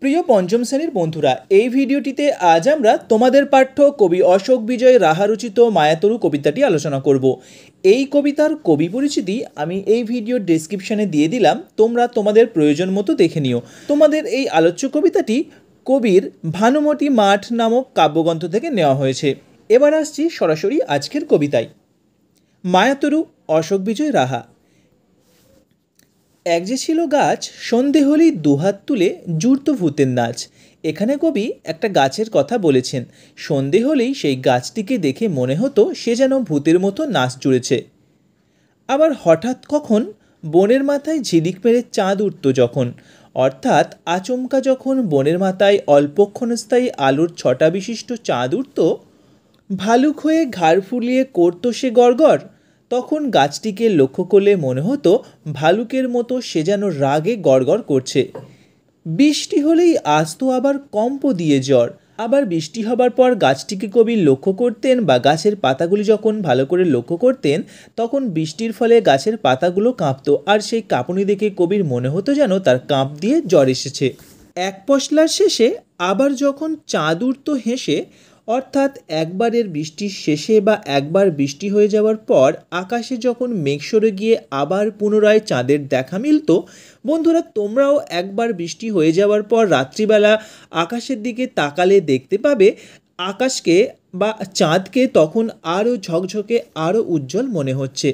প্রিয় পঞ্চম শ্রেণীর বন্ধুরা, এই ভিডিওটিতে আজ আমরা তোমাদের পাঠ্য কবি অশোক বিজয় রাহা রচিত মায়াতরু কবিতাটি আলোচনা করব। এই কবিতার কবি পরিচিতি আমি এই ভিডিওর ডেসক্রিপশানে দিয়ে দিলাম, তোমরা তোমাদের প্রয়োজন মতো দেখে নিও। তোমাদের এই আলোচ্য কবিতাটি কবির ভানুমতি মাঠ নামক কাব্যগ্রন্থ থেকে নেওয়া হয়েছে। এবার আসছি সরাসরি আজকের কবিতায়। মায়াতরু, অশোক বিজয় রাহা। এক যে ছিল গাছ, সন্ধে হলেই দুহাত তুলে জুড়ত ভূতের নাচ। এখানে কবি একটা গাছের কথা বলেছেন। সন্ধে হলেই সেই গাছটিকে দেখে মনে হতো সে যেন ভূতের মতো নাচ জুড়েছে। আবার হঠাৎ কখন বনের মাথায় ঝিলিক মেরে চাঁদ উঠত যখন, অর্থাৎ আচমকা যখন বনের মাথায় অল্পক্ষণস্থায়ী আলোর ছটা বিশিষ্ট চাঁদ উঠত, ভালুক হয়ে ঘাড় ফুলিয়ে করত সে গড়গড়, তখন গাছটিকে লক্ষ্য করলে মনে হতো ভালুকের মতো সে যেন রাগে গড়গড় করছে। বৃষ্টি হলেই আসতো আবার কম্প দিয়ে জ্বর। আবার বৃষ্টি হবার পর গাছটিকে কবি লক্ষ্য করতেন বা গাছের পাতাগুলি যখন ভালো করে লক্ষ্য করতেন, তখন বৃষ্টির ফলে গাছের পাতাগুলো কাঁপতো, আর সেই কাঁপুনি দেখে কবির মনে হতো যেন তার কাঁপ দিয়ে জ্বর এসেছে। এক পশলার শেষে আবার যখন চাঁদ উঠত হেসে, অর্থাৎ একবারের বৃষ্টির শেষে বা একবার বৃষ্টি হয়ে যাওয়ার পর আকাশে যখন মেঘ সরে গিয়ে আবার পুনরায় চাঁদের দেখা মিলত। বন্ধুরা, তোমরাও একবার বৃষ্টি হয়ে যাওয়ার পর রাত্রিবেলা আকাশের দিকে তাকালে দেখতে পাবে আকাশকে বা চাঁদকে তখন আরও ঝকঝকে, আরও উজ্জ্বল মনে হচ্ছে।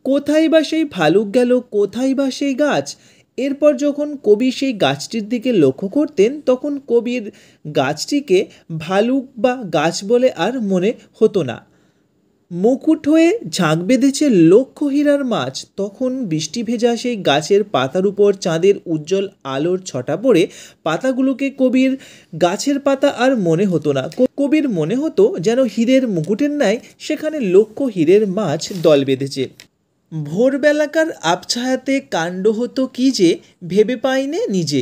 কোথায় বা সেই ভালুক গেল, কোথায় বা সেই গাছ? এরপর যখন কবি সেই গাছটির দিকে লক্ষ্য করতেন, তখন কবির গাছটিকে ভালুক বা গাছ বলে আর মনে হতো না। মুকুট হয়ে ঝাঁক বেঁধেছে লক্ষ হীরার মাছ। তখন বৃষ্টি ভেজা সেই গাছের পাতার উপর চাঁদের উজ্জ্বল আলোর ছটা পড়ে পাতাগুলোকে কবির গাছের পাতা আর মনে হতো না। কবির মনে হতো যেন হীরের মুকুটের ন্যায় সেখানে লক্ষ হীরের মাছ দল বেঁধেছে। ভোরবেলাকার আবছায়াতে কাণ্ড হতো কি যে ভেবে পাইনে নিজে,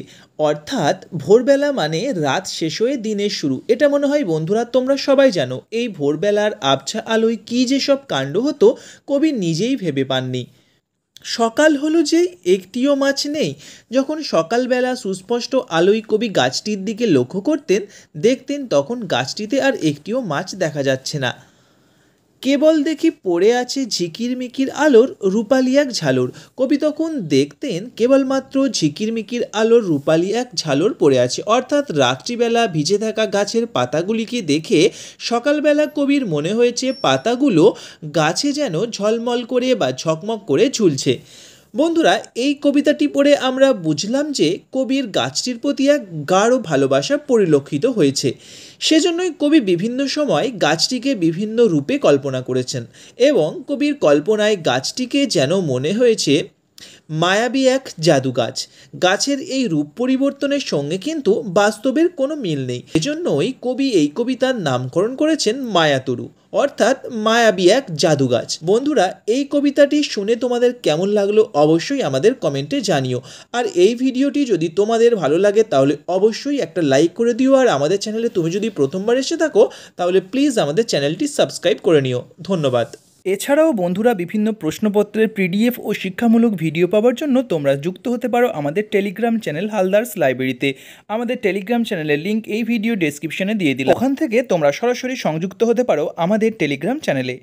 অর্থাৎ ভোরবেলা মানে রাত শেষ হয়ে দিনের শুরু। এটা মনে হয় বন্ধুরা তোমরা সবাই জানো। এই ভোরবেলার আবছা আলোয় কী যে সব কাণ্ড হতো কবি নিজেই ভেবে পাননি। সকাল হলো যে একটিও মাছ নেই। যখন সকালবেলা সুস্পষ্ট আলোয় কবি গাছটির দিকে লক্ষ্য করতেন, দেখতেন তখন গাছটিতে আর একটিও মাছ দেখা যাচ্ছে না। কেবল দেখি পড়ে আছে ঝিকিরমিকির আলোর রূপালি এক ঝালর। কবি তখন দেখতেন কেবলমাত্র ঝিকিরমিকির আলোর রূপালি এক ঝালর পড়ে আছে, অর্থাৎ রাত্রিবেলা ভিজে থাকা গাছের পাতাগুলিকে দেখে সকালবেলা কবির মনে হয়েছে পাতাগুলো গাছে যেন ঝলমল করে বা ঝকমক করে ঝুলছে। বন্ধুরা, এই কবিতাটি পড়ে আমরা বুঝলাম যে কবির গাছটির প্রতি এক গাঢ় ভালোবাসা পরিলক্ষিত হয়েছে। সেজন্যই কবি বিভিন্ন সময় গাছটিকে বিভিন্ন রূপে কল্পনা করেছেন, এবং কবির কল্পনায় গাছটিকে যেন মনে হয়েছে মায়াবী এক জাদু গাছ। গাছের এই রূপ পরিবর্তনের সঙ্গে কিন্তু বাস্তবের কোনো মিল নেই। এজন্যই কবি এই কবিতার নামকরণ করেছেন মায়াতরু, অর্থাৎ মায়াবী এক জাদু গাছ। বন্ধুরা, এই কবিতাটি শুনে তোমাদের কেমন লাগলো অবশ্যই আমাদের কমেন্টে জানিও। আর এই ভিডিওটি যদি তোমাদের ভালো লাগে তাহলে অবশ্যই একটা লাইক করে দিও। আর আমাদের চ্যানেলে তুমি যদি প্রথমবার এসে থাকো তাহলে প্লিজ আমাদের চ্যানেলটি সাবস্ক্রাইব করে নিও। ধন্যবাদ। এছাড়াও বন্ধুরা, বিভিন্ন প্রশ্নপত্রের পিডিএফ ও শিক্ষামূলক ভিডিও পাওয়ার জন্য তোমরা যুক্ত হতে পারো আমাদের টেলিগ্রাম চ্যানেল হালদার্স লাইব্রেরিতে। আমাদের টেলিগ্রাম চ্যানেলের লিঙ্ক এই ভিডিও ডেসক্রিপশনে দিয়ে দিলাম। ওখান থেকে তোমরা সরাসরি সংযুক্ত হতে পারো আমাদের টেলিগ্রাম চ্যানেলে।